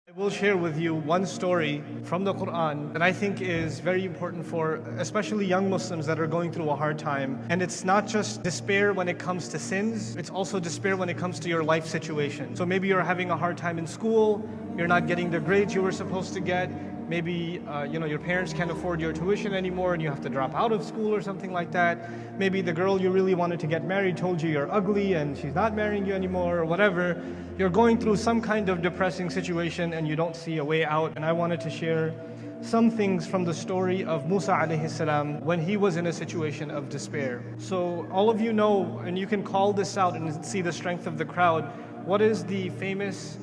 I will share with you one story from the Quran that I think is very important for especially young Muslims that are going through a hard time. And it's not just despair when it comes to sins, it's also despair when it comes to your life situation. So maybe you're having a hard time in school, you're not getting the grades you were supposed to get, maybe your parents can't afford your tuition anymore and you have to drop out of school or something like that. Maybe the girl you really wanted to get married told you you're ugly and she's not marrying you anymore or whatever. You're going through some kind of depressing situation and you don't see a way out. And I wanted to share some things from the story of Musa alayhi salam when he was in a situation of despair. So all of you know, and you can call this out and see the strength of the crowd, what is the famous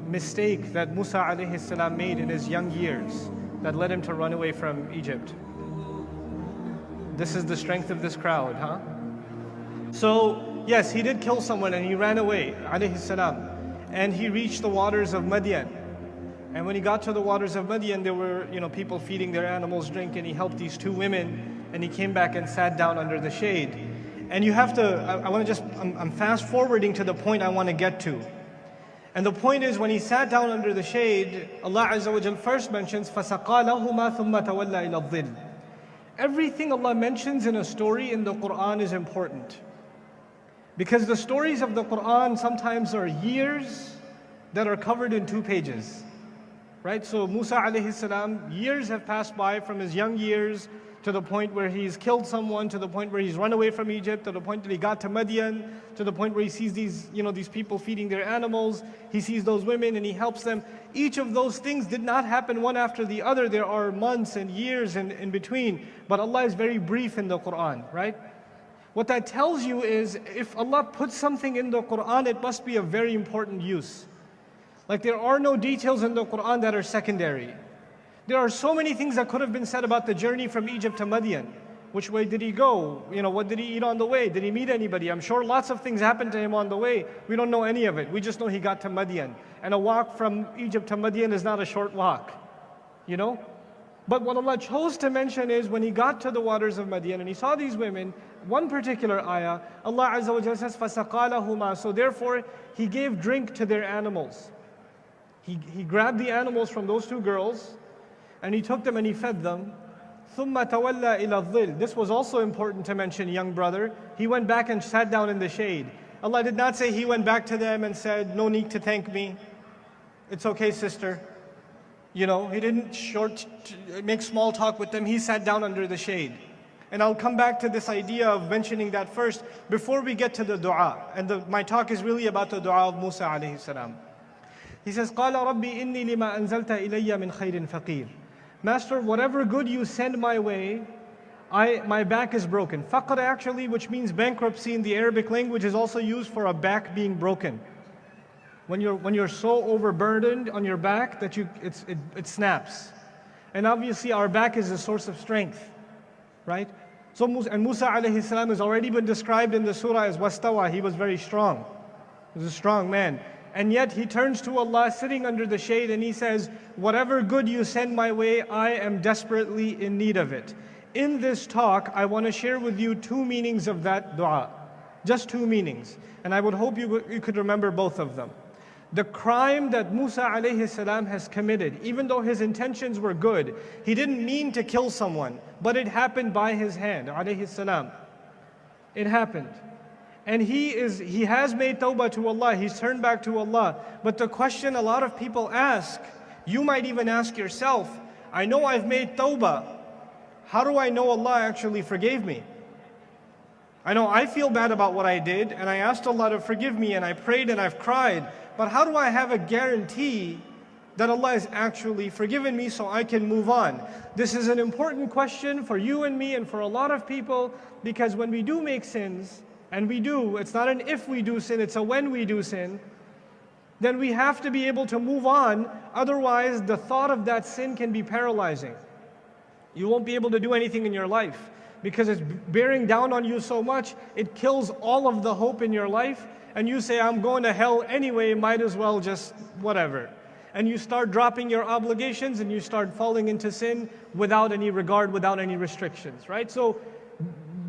mistake that Musa alayhi salam made in his young years that led him to run away from Egypt? This is the strength of this crowd, huh? So, yes, he did kill someone and he ran away, alayhi salam. And he reached the waters of Madian. And when he got to the waters of Madian, there were, people feeding their animals drink, and he helped these two women, and he came back and sat down under the shade. And you have to, I'm fast forwarding to the point I want to get to. And the point is, when he sat down under the shade, Allah Azza wa Jal first mentions, فَسَقَى لَهُمَا ثُمَّ تَوَلَّى إِلَى الظِّلِّ. Everything Allah mentions in a story in the Quran is important. Because the stories of the Quran sometimes are years that are covered in 2 pages. Right? So Musa alayhi salam, years have passed by from his young years to the point where he's killed someone, to the point where he's run away from Egypt, to the point that he got to Madian, to the point where he sees these people feeding their animals, he sees those women and he helps them. Each of those things did not happen one after the other. There are months and years in between. But Allah is very brief in the Quran, right? What that tells you is, if Allah puts something in the Quran, it must be a very important use. Like, there are no details in the Quran that are secondary. There are so many things that could have been said about the journey from Egypt to Madian. Which way did he go? What did he eat on the way? Did he meet anybody? I'm sure lots of things happened to him on the way. We don't know any of it. We just know he got to Madian. And a walk from Egypt to Madian is not a short walk. But what Allah chose to mention is, when he got to the waters of Madian and he saw these women, one particular ayah, Allah Azza wa Jalla says, فَسَقَى لَهُمَا. So therefore, he gave drink to their animals. He grabbed the animals from those 2 girls, and he took them and he fed them. ثُمَّ تَوَلَّى إِلَى الظِّلِّ. This was also important to mention, young brother. He went back and sat down in the shade. Allah did not say he went back to them and said, no need to thank me. It's okay, sister. He didn't make small talk with them. He sat down under the shade. And I'll come back to this idea of mentioning that first before we get to the dua. And my talk is really about the dua of Musa alayhi salam. He says, قَالَ رَبِّ إِنِّي لِمَا أَنزَلْتَ إِلَيَّ مِنْ خَيْرٍ فَقِيرٍ. Master, whatever good you send my way, my back is broken. Faqr actually, which means bankruptcy in the Arabic language, is also used for a back being broken. When you're so overburdened on your back that it snaps. And obviously our back is a source of strength, right? So Musa alayhi salam has already been described in the surah as wastawa. He was very strong. He was a strong man. And yet he turns to Allah sitting under the shade and he says, whatever good you send my way, I am desperately in need of it. In this talk, I want to share with you 2 meanings of that dua. Just 2 meanings. And I would hope you could remember both of them. The crime that Musa alayhi salam has committed, even though his intentions were good, he didn't mean to kill someone, but it happened by his hand, alayhi salam. It happened. And he has made tawbah to Allah, he's turned back to Allah. But the question a lot of people ask, you might even ask yourself, I know I've made tawbah. How do I know Allah actually forgave me? I know I feel bad about what I did, and I asked Allah to forgive me, and I prayed and I've cried. But how do I have a guarantee that Allah has actually forgiven me so I can move on? This is an important question for you and me and for a lot of people, because when we do make sins, and we do, it's not an if we do sin, it's a when we do sin, then we have to be able to move on. Otherwise, the thought of that sin can be paralyzing. You won't be able to do anything in your life because it's bearing down on you so much, it kills all of the hope in your life. And you say, I'm going to hell anyway, might as well just whatever. And you start dropping your obligations and you start falling into sin without any regard, without any restrictions, right? So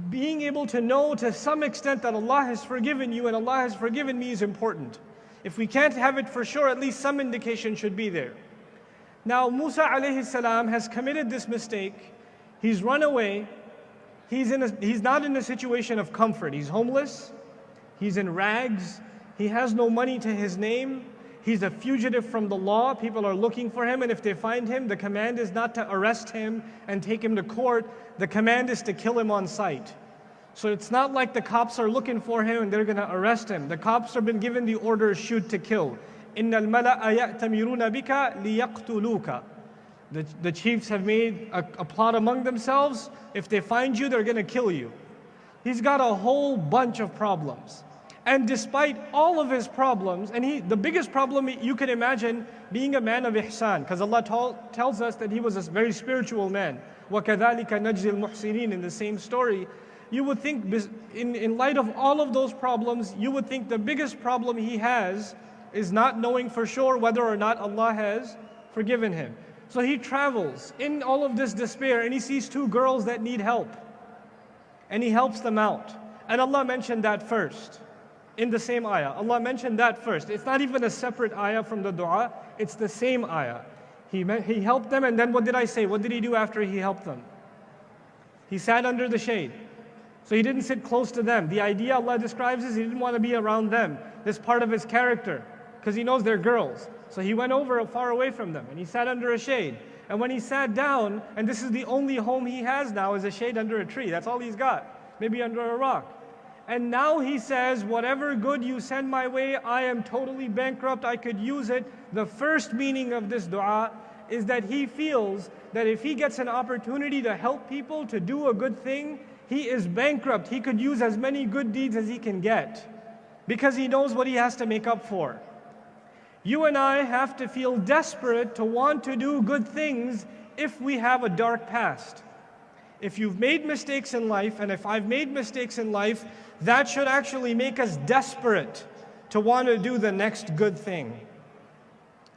being able to know to some extent that Allah has forgiven you and Allah has forgiven me is important. If we can't have it for sure, at least some indication should be there. Now Musa alayhi salam has committed this mistake. He's run away. He's not in a situation of comfort. He's homeless. He's in rags. He has no money to his name. He's a fugitive from the law. People are looking for him, and if they find him, the command is not to arrest him and take him to court. The command is to kill him on sight. So it's not like the cops are looking for him and they're going to arrest him. The cops have been given the order, shoot to kill. إِنَّ الْمَلَأَ يَأْتَمِرُونَ بِكَ لِيَقْتُلُوكَ. The chiefs have made a plot among themselves. If they find you, they're going to kill you. He's got a whole bunch of problems. And despite all of his problems, and the biggest problem you can imagine being a man of ihsan, because Allah tells us that he was a very spiritual man. وَكَذَلِكَ نَجْزِي الْمُحْسِنِينَ in the same story. You would think, in light of all of those problems, you would think the biggest problem he has is not knowing for sure whether or not Allah has forgiven him. So he travels in all of this despair and he sees two girls that need help. And he helps them out. And Allah mentioned that first. In the same ayah, Allah mentioned that first. It's not even a separate ayah from the dua, it's the same ayah. He helped them, and then what did I say? What did he do after he helped them? He sat under the shade. So he didn't sit close to them. The idea Allah describes is he didn't want to be around them. This part of his character, because he knows they're girls. So he went over far away from them, and he sat under a shade. And when he sat down, and this is the only home he has now, is a shade under a tree. That's all he's got, maybe under a rock. And now he says, whatever good you send my way, I am totally bankrupt, I could use it. The first meaning of this dua is that he feels that if he gets an opportunity to help people, to do a good thing, he is bankrupt. He could use as many good deeds as he can get, because he knows what he has to make up for. You and I have to feel desperate to want to do good things if we have a dark past. If you've made mistakes in life, and if I've made mistakes in life, that should actually make us desperate to want to do the next good thing.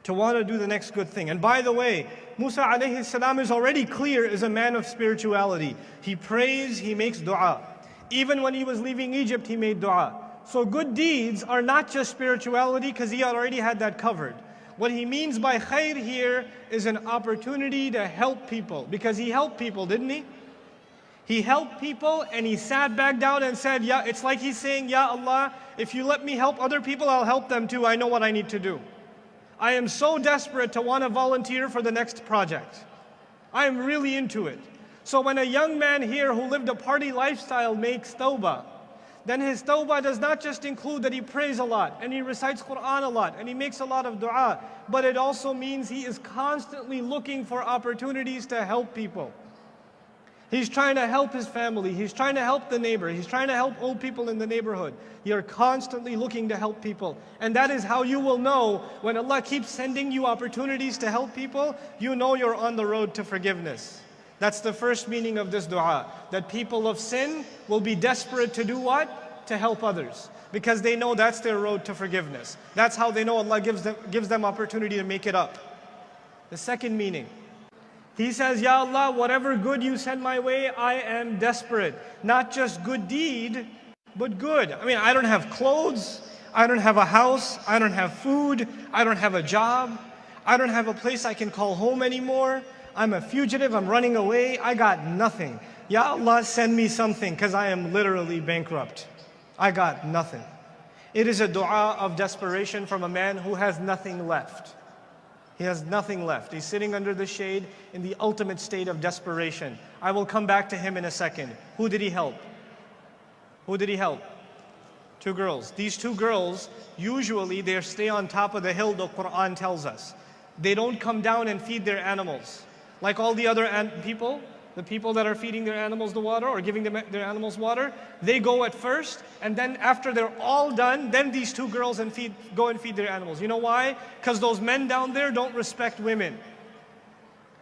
To want to do the next good thing. And by the way, Musa alayhi salam is already clear as a man of spirituality. He prays, he makes dua. Even when he was leaving Egypt, he made dua. So good deeds are not just spirituality, because he already had that covered. What he means by khair here is an opportunity to help people, because he helped people, didn't he? He helped people and he sat back down and said, yeah, it's like he's saying, Ya Allah, if you let me help other people, I'll help them too. I know what I need to do. I am so desperate to want to volunteer for the next project. I am really into it. So when a young man here who lived a party lifestyle makes tawbah, then his tawbah does not just include that he prays a lot and he recites Quran a lot and he makes a lot of dua, but it also means he is constantly looking for opportunities to help people. He's trying to help his family. He's trying to help the neighbor. He's trying to help old people in the neighborhood. You're constantly looking to help people. And that is how you will know when Allah keeps sending you opportunities to help people, you know you're on the road to forgiveness. That's the first meaning of this dua. That people of sin will be desperate to do what? To help others. Because they know that's their road to forgiveness. That's how they know Allah gives them opportunity to make it up. The second meaning. He says, Ya Allah, whatever good you send my way, I am desperate. Not just good deed, but good. I mean, I don't have clothes, I don't have a house, I don't have food, I don't have a job, I don't have a place I can call home anymore. I'm a fugitive, I'm running away, I got nothing. Ya Allah, send me something, because I am literally bankrupt. I got nothing. It is a dua of desperation from a man who has nothing left. He has nothing left. He's sitting under the shade in the ultimate state of desperation. I will come back to him in a second. Who did he help? Who did he help? Two girls. These two girls, usually they stay on top of the hill, the Quran tells us. They don't come down and feed their animals. Like all the other people, the people that are feeding their animals the water or giving them their animals water, they go at first, and then after they're all done, then these two girls go and feed their animals. You know why? Because those men down there don't respect women.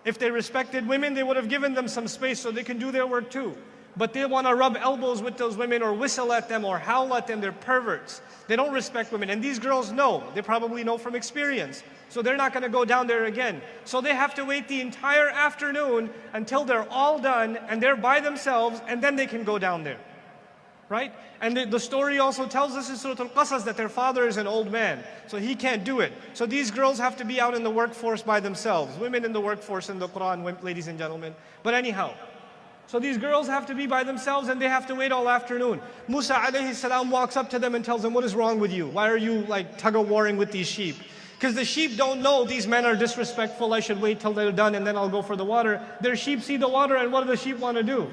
If they respected women, they would have given them some space so they can do their work too. But they want to rub elbows with those women or whistle at them or howl at them. They're perverts. They don't respect women. And these girls know. They probably know from experience. So they're not going to go down there again. So they have to wait the entire afternoon until they're all done and they're by themselves, and then they can go down there. right? And the story also tells us in Surah Al-Qasas that their father is an old man, so he can't do it. So these girls have to be out in the workforce by themselves. Women in the workforce in the Quran, ladies and gentlemen. But anyhow, so these girls have to be by themselves and they have to wait all afternoon. Musa alayhi salam walks up to them and tells them, what is wrong with you? Why are you like tug-of-warring with these sheep? Because the sheep don't know these men are disrespectful, I should wait till they're done and then I'll go for the water. Their sheep see the water, and what do the sheep want to do?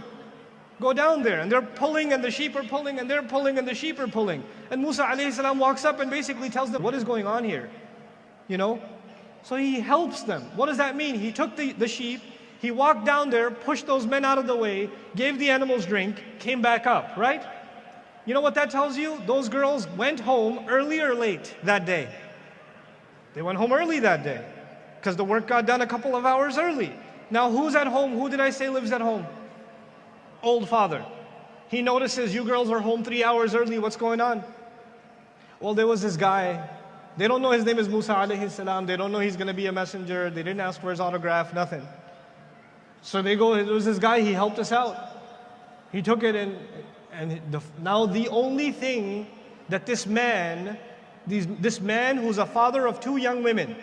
Go down there, and they're pulling and the sheep are pulling and they're pulling and the sheep are pulling. And Musa alayhi salam walks up and basically tells them, what is going on here? You know? So he helps them. What does that mean? He took the sheep, he walked down there, pushed those men out of the way, gave the animals drink, came back up, right? You know what that tells you? Those girls went home early or late that day. They went home early that day because the work got done a couple of hours early. Now who's at home? Who did I say lives at home? Old father. He notices you girls are home 3 hours early. What's going on? Well, there was this guy. They don't know his name is Musa alayhi salam. They don't know he's going to be a messenger. They didn't ask for his autograph, nothing. So they go, there was this guy, he helped us out. He took it now the only thing that this man who's a father of 2 young women,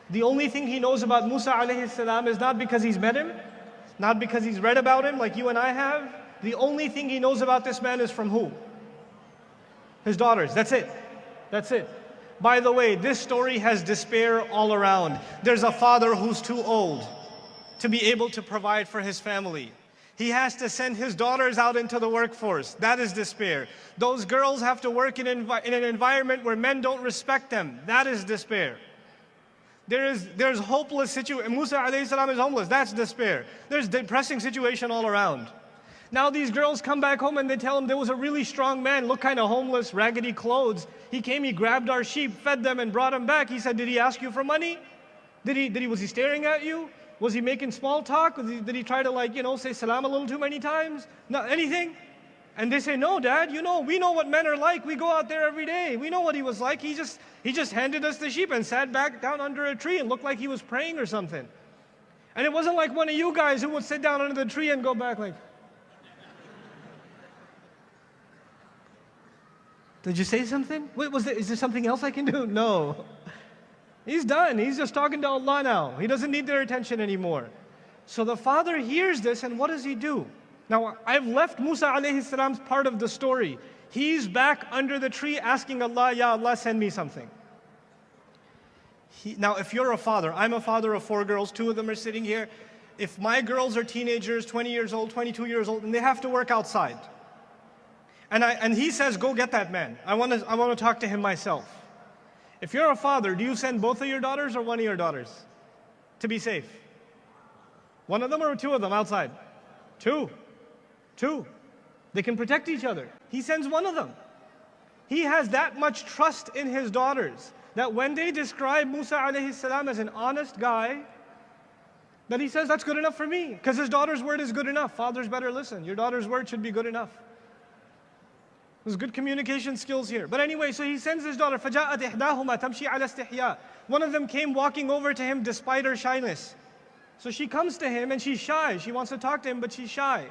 the only thing he knows about Musa alayhi salam is not because he's met him, not because he's read about him like you and I have. The only thing he knows about this man is from who? His daughters. That's it. That's it. By the way, this story has despair all around. There's a father who's too old to be able to provide for his family. He has to send his daughters out into the workforce. That is despair. Those girls have to work in an environment where men don't respect them. That is despair. There's hopeless situation. Musa alayhi salam is homeless. That's despair. There's depressing situation all around. Now these girls come back home and they tell him there was a really strong man, looked kind of homeless, raggedy clothes. He came, he grabbed our sheep, fed them and brought them back. He said, did he ask you for money? Was he staring at you? Was he making small talk? Did he try to say salam a little too many times? No, anything? And they say, no, Dad, we know what men are like. We go out there every day. We know what he was like. He just handed us the sheep and sat back down under a tree and looked like he was praying or something. And it wasn't like one of you guys who would sit down under the tree and go back like, did you say something? Wait, is there something else I can do? No. He's done. He's just talking to Allah now. He doesn't need their attention anymore. So the father hears this, and what does he do? Now, I've left Musa alayhi salam's part of the story. He's back under the tree asking Allah, Ya Allah, send me something. Now, if you're a father, I'm a father of 4 girls, 2 of them are sitting here. If my girls are teenagers, 20 years old, 22 years old, and they have to work outside, and he says, go get that man. I want to talk to him myself. If you're a father, do you send both of your daughters or one of your daughters to be safe? One of them or 2 of them outside? 2. They can protect each other. He sends one of them. He has that much trust in his daughters that when they describe Musa alayhi salam as an honest guy, that he says, that's good enough for me. Because his daughter's word is good enough. Fathers better listen. Your daughter's word should be good enough. There's good communication skills here. But anyway, so he sends his daughter, فَجَاءَتْ إِحْدَاهُمَا تَمْشِي عَلَى اسْتِحْيَاءٍ. One of them came walking over to him despite her shyness. So she comes to him and she's shy. She wants to talk to him, but she's shy.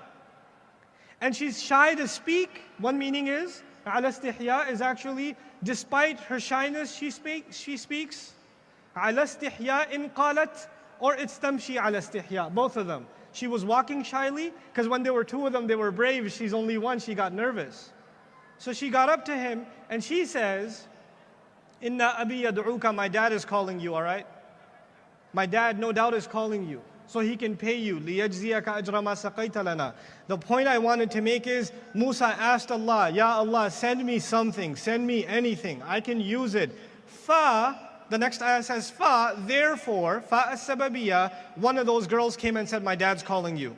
And she's shy to speak. One meaning is, عَلَى اسْتِحْيَاء is actually, despite her shyness, she speaks. عَلَى اسْتِحْيَاءٍ قَالَتْ, or it's تَمْشِي عَلَى اسْتِحْيَاء. Both of them. She was walking shyly, because when there were 2 of them, they were brave. She's only one, she got nervous. So she got up to him and she says, Inna abi yad'uka, my dad is calling you, all right? My dad no doubt is calling you, so he can pay you. لِيَجْزِيَكَ أَجْرَ مَا سَقَيْتَ لَنَا. The point I wanted to make is, Musa asked Allah, Ya Allah, send me something, send me anything, I can use it. The next ayah says, therefore, as-sababiyya, one of those girls came and said, my dad's calling you.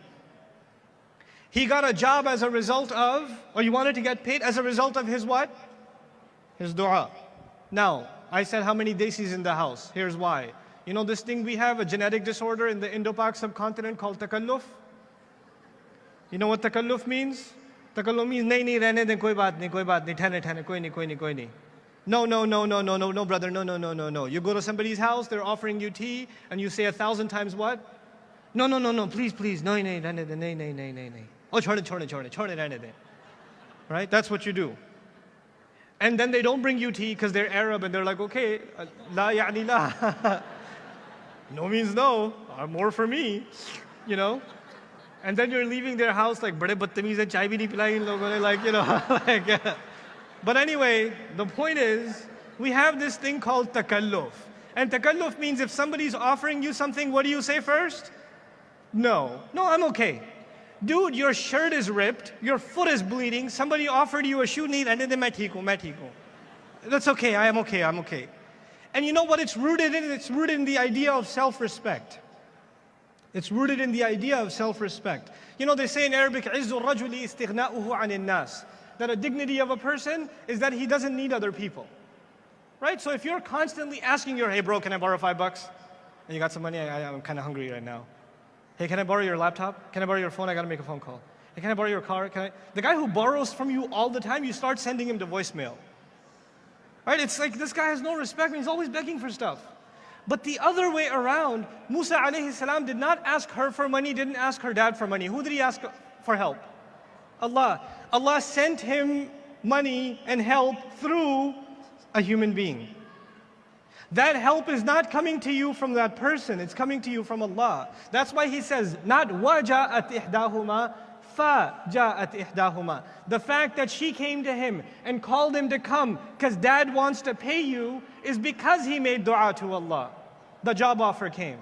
He got a job as a result of, or he wanted to get paid as a result of his what? His dua. Now, I said how many desis in the house. Here's why. You know this thing we have, a genetic disorder in the Indo-Pak subcontinent called takalluf? You know what takalluf means? Takalluf means, nahi rehne de, koi baat nahi, thane, koi nahi. No, brother, no. You go to somebody's house, they're offering you tea, and you say 1,000 times what? No, please, no, nahi. Oh, chhode rehne de. right? That's what you do. And then they don't bring you tea because they're Arab and they're like, okay, la ya'ni la. No means no, more for me, you know? And then you're leaving their house like, bade badtameez hai, chai bhi nahi pilai in logon ne, like, you know, like, but anyway, the point is, we have this thing called takalluf. And takalluf means if somebody's offering you something, what do you say first? No, I'm okay. Dude, your shirt is ripped, your foot is bleeding, somebody offered you a shoe need, and then main theek hu. That's okay, I'm okay. And you know what it's rooted in? It's rooted in the idea of self-respect. It's rooted in the idea of self-respect. You know, they say in Arabic, عِزُّ الرَّجُلِ إِسْتِغْنَاؤُهُ عَنِ النَّاسِ, that a dignity of a person is that he doesn't need other people. Right? So if you're constantly asking hey bro, can I borrow $5? And you got some money, I'm kind of hungry right now. Hey, can I borrow your laptop? Can I borrow your phone? I gotta make a phone call. Hey, can I borrow your car? The guy who borrows from you all the time, you start sending him to voicemail. Right? It's like this guy has no respect and he's always begging for stuff. But the other way around, Musa alayhi salam did not ask her for money, didn't ask her dad for money. Who did he ask for help? Allah. Allah sent him money and help through a human being. That help is not coming to you from that person, it's coming to you from Allah. That's why he says, not وَجَاءَتْ إِحْدَاهُمَا فَجَاءَتْ إِحْدَاهُمَا. The fact that she came to him and called him to come because dad wants to pay you is because he made dua to Allah. The job offer came.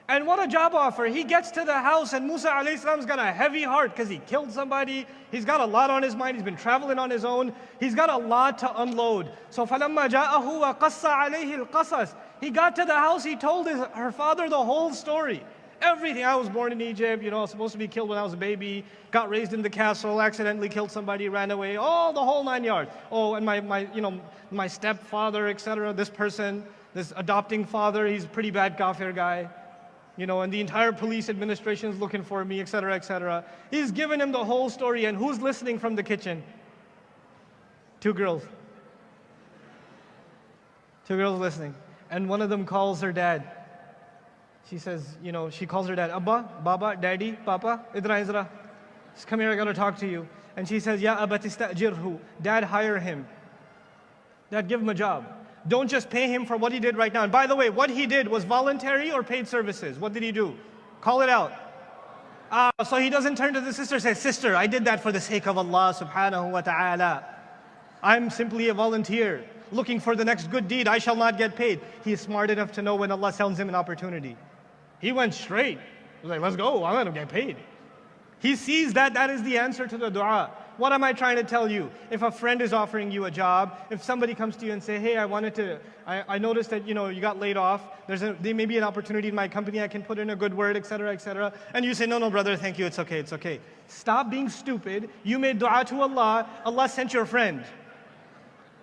And what a job offer. He gets to the house and Musa alayhi salam's got a heavy heart because he killed somebody. He's got a lot on his mind. He's been traveling on his own. He's got a lot to unload. So فَلَمَّا جَاءَهُ وَقَصَّ عَلَيْهِ الْقَصَص. He got to the house, he told her father the whole story. Everything. I was born in Egypt, you know, I was supposed to be killed when I was a baby, got raised in the castle, accidentally killed somebody, ran away, oh, the whole 9 yards. Oh, and my stepfather, etc., this person, this adopting father, he's a pretty bad kafir guy. You know, and the entire police administration is looking for me, etc., etc. He's given him the whole story, and who's listening from the kitchen? Two girls. Two girls listening. And one of them calls her dad. She says, you know, she calls her dad, Abba, Baba, Daddy, Papa, Idra, Idra. Just come here, I gotta talk to you. And she says, Ya Abba tistajirhu. Dad, hire him. Dad, give him a job. Don't just pay him for what he did right now. And by the way, what he did was voluntary or paid services. What did he do? Call it out. So he doesn't turn to the sister and say, Sister, I did that for the sake of Allah subhanahu wa ta'ala. I'm simply a volunteer looking for the next good deed. I shall not get paid. He is smart enough to know when Allah sends him an opportunity. He went straight. He was like, let's go, I'm going to get paid. He sees that that is the answer to the dua. What am I trying to tell you? If a friend is offering you a job, if somebody comes to you and say, hey, I noticed that you got laid off. There may be an opportunity in my company, I can put in a good word, etc., etc. And you say, no, brother, thank you, it's okay. Stop being stupid. You made dua to Allah. Allah sent your friend.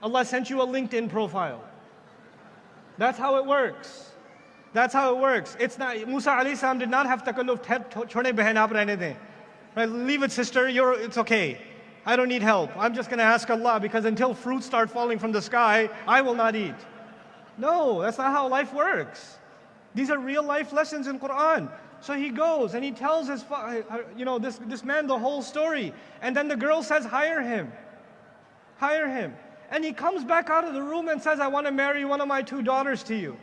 Allah sent you a LinkedIn profile. That's how it works. That's how it works. It's not, Musa alayhi salam did not have takalluf, chhode behen aap rehne dein. Right, leave it, sister, it's okay. I don't need help. I'm just going to ask Allah because until fruits start falling from the sky, I will not eat. No, that's not how life works. These are real life lessons in Quran. So he goes and he tells this man the whole story. And then the girl says, hire him. Hire him. And he comes back out of the room and says, I want to marry one of my 2 daughters to you.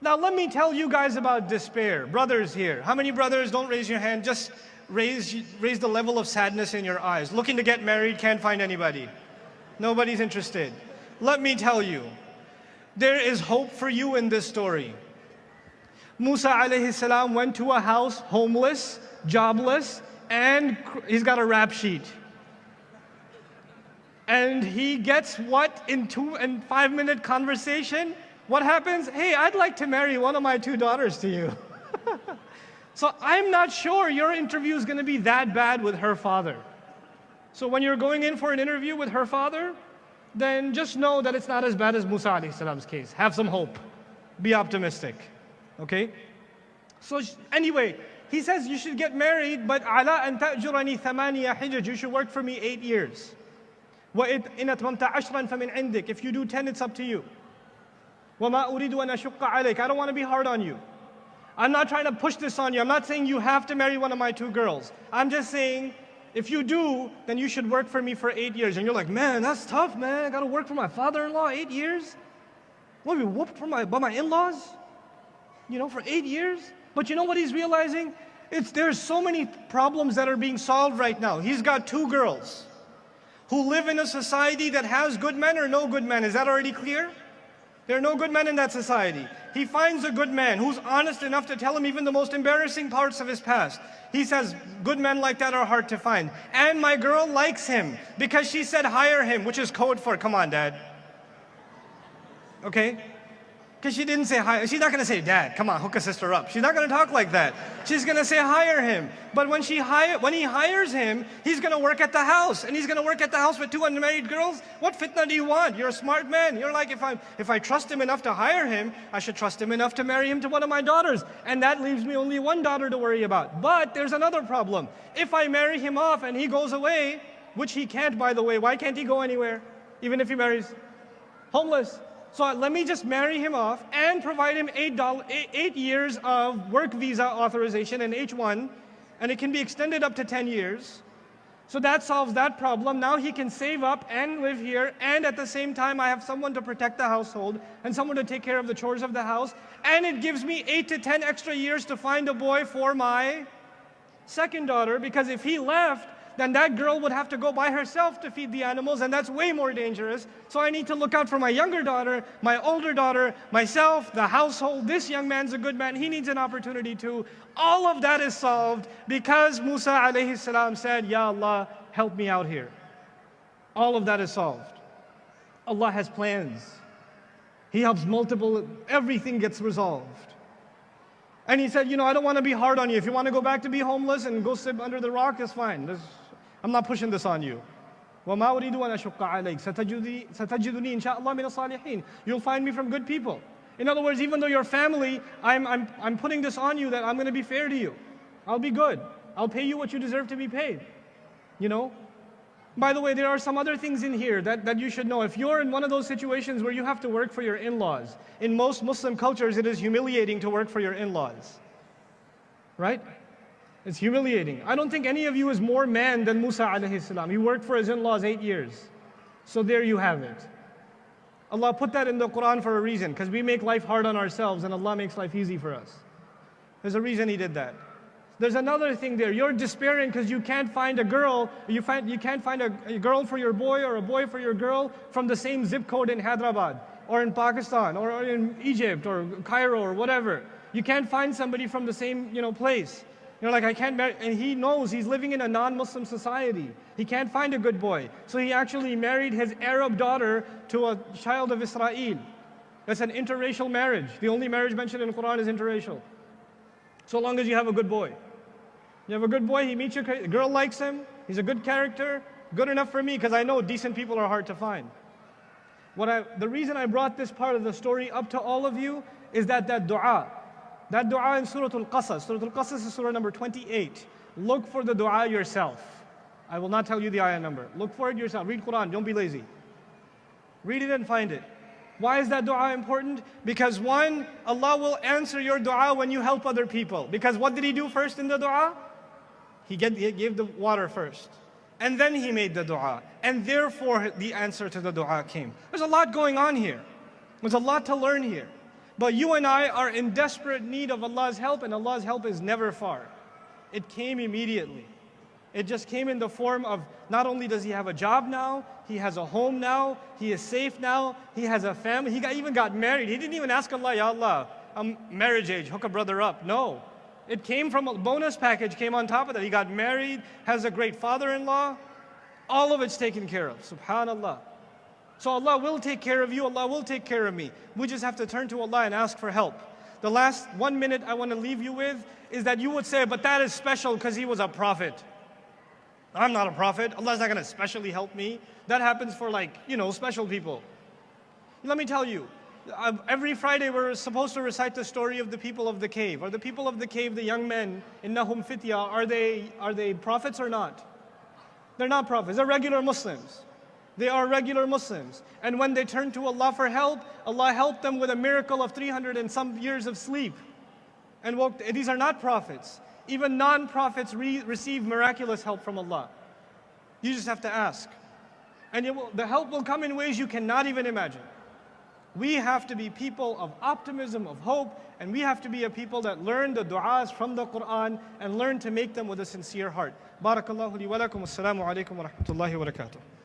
Now let me tell you guys about despair. Brothers here. How many brothers? Don't raise your hand. Just raise the level of sadness in your eyes. Looking to get married, can't find anybody. Nobody's interested. Let me tell you, there is hope for you in this story. Musa alayhi salam went to a house, homeless, jobless, and he's got a rap sheet. And he gets what in 2 and 5 minute conversation? What happens? Hey, I'd like to marry one of my 2 daughters to you. So I'm not sure your interview is going to be that bad with her father. So when you're going in for an interview with her father, then just know that it's not as bad as Musa alayhi salam's case. Have some hope. Be optimistic. Okay? So anyway, he says you should get married, but ala an ta'jurani thamaniya hijaj. You should work for me 8 years. وَإِنْ أَتْمَمْتَ عَشْرًا فَمِنْ عِنْدِكَ. If you do 10, it's up to you. وَمَا أُرِيدُ أَنْ أَشُقَّ عَلَيْكَ. I don't want to be hard on you. I'm not trying to push this on you. I'm not saying you have to marry one of my 2 girls. I'm just saying If you do, then you should work for me for 8 years. And you're like, man, that's tough, man. I gotta work for my father-in-law 8 years? What, be whooped by my in-laws? For 8 years? But you know what he's realizing? There's so many problems that are being solved right now. He's got 2 girls who live in a society that has good men or no good men. Is that already clear? There are no good men in that society. He finds a good man who's honest enough to tell him even the most embarrassing parts of his past. He says, good men like that are hard to find. And my girl likes him because she said hire him, which is code for, come on, Dad. Okay? Because she didn't say hire. She's not going to say, Dad, come on, hook a sister up. She's not going to talk like that. She's going to say hire him. But when he hires him, he's going to work at the house. And he's going to work at the house with 2 unmarried girls. What fitna do you want? You're a smart man. You're like, if I trust him enough to hire him, I should trust him enough to marry him to one of my daughters. And that leaves me only 1 daughter to worry about. But there's another problem. If I marry him off and he goes away, which he can't, by the way, why can't he go anywhere? Even if he marries homeless. So let me just marry him off and provide him 8 years of work visa authorization and H1, and it can be extended up to 10 years. So that solves that problem. Now he can save up and live here, and at the same time I have someone to protect the household and someone to take care of the chores of the house, and it gives me 8 to 10 extra years to find a boy for my second daughter, because if he left, then that girl would have to go by herself to feed the animals, and that's way more dangerous. So I need to look out for my younger daughter, my older daughter, myself, the household. This young man's a good man. He needs an opportunity too. All of that is solved because Musa alayhi salam said, Ya Allah, help me out here. All of that is solved. Allah has plans. He helps everything gets resolved. And he said, I don't want to be hard on you. If you want to go back to be homeless and go sit under the rock, that's fine. I'm not pushing this on you. وَمَا أُرِيدُ أَنْ أَشُقَّ عَلَيْكَ سَتَجِدُنِي إِنْ شَاءَ اللَّهُ مِنَ الصَّالِحِينَ. You'll find me from good people. In other words, even though you're family, I'm putting this on you that I'm going to be fair to you. I'll be good. I'll pay you what you deserve to be paid. By the way, there are some other things in here that you should know. If you're in one of those situations where you have to work for your in-laws, in most Muslim cultures it is humiliating to work for your in-laws. Right? It's humiliating. I don't think any of you is more man than Musa alayhi salam. He worked for his in-laws 8 years. So there you have it. Allah put that in the Quran for a reason, because we make life hard on ourselves and Allah makes life easy for us. There's a reason He did that. There's another thing there. You're despairing because you can't find a girl. You can't find a girl for your boy or a boy for your girl from the same zip code in Hyderabad or in Pakistan or in Egypt or Cairo or whatever. You can't find somebody from the same place. You're like, I can't marry. And he knows he's living in a non-Muslim society. He can't find a good boy. So he actually married his Arab daughter to a child of Israel. That's an interracial marriage. The only marriage mentioned in the Quran is interracial. So long as you have a good boy. You have a good boy, he meets your girl likes him, he's a good character, good enough for me, because I know decent people are hard to find. The reason I brought this part of the story up to all of you is that dua in Surah Al-Qasas. Surah Al-Qasas is surah number 28. Look for the dua yourself. I will not tell you the ayah number. Look for it yourself. Read Quran, don't be lazy. Read it and find it. Why is that dua important? Because one, Allah will answer your dua when you help other people. Because what did He do first in the dua? He gave the water first. And then He made the dua. And therefore the answer to the dua came. There's a lot going on here. There's a lot to learn here. But you and I are in desperate need of Allah's help, and Allah's help is never far. It came immediately. It just came in the form of, not only does he have a job now, he has a home now, he is safe now, he has a family, he even got married. He didn't even ask Allah, Ya Allah, I'm marriage age, hook a brother up. No. It came from a bonus package, came on top of that. He got married, has a great father-in-law. All of it's taken care of, subhanallah. So Allah will take care of you, Allah will take care of me. We just have to turn to Allah and ask for help. The last 1 minute I want to leave you with is that you would say, but that is special because he was a prophet. I'm not a prophet. Allah's not going to specially help me. That happens for special people. Let me tell you, every Friday we're supposed to recite the story of the people of the cave. Are the people of the cave, the young men in Nahum Fitya, are they prophets or not? They're not prophets. They're regular Muslims. They are regular Muslims. And when they turned to Allah for help, Allah helped them with a miracle of 300 and some years of sleep. And these are not prophets. Even non-prophets receive miraculous help from Allah. You just have to ask. And the help will come in ways you cannot even imagine. We have to be people of optimism, of hope, and we have to be a people that learn the du'as from the Quran and learn to make them with a sincere heart. Barakallahu li wa lakum. Assalamu alaikum wa rahmatullahi wa barakatuh.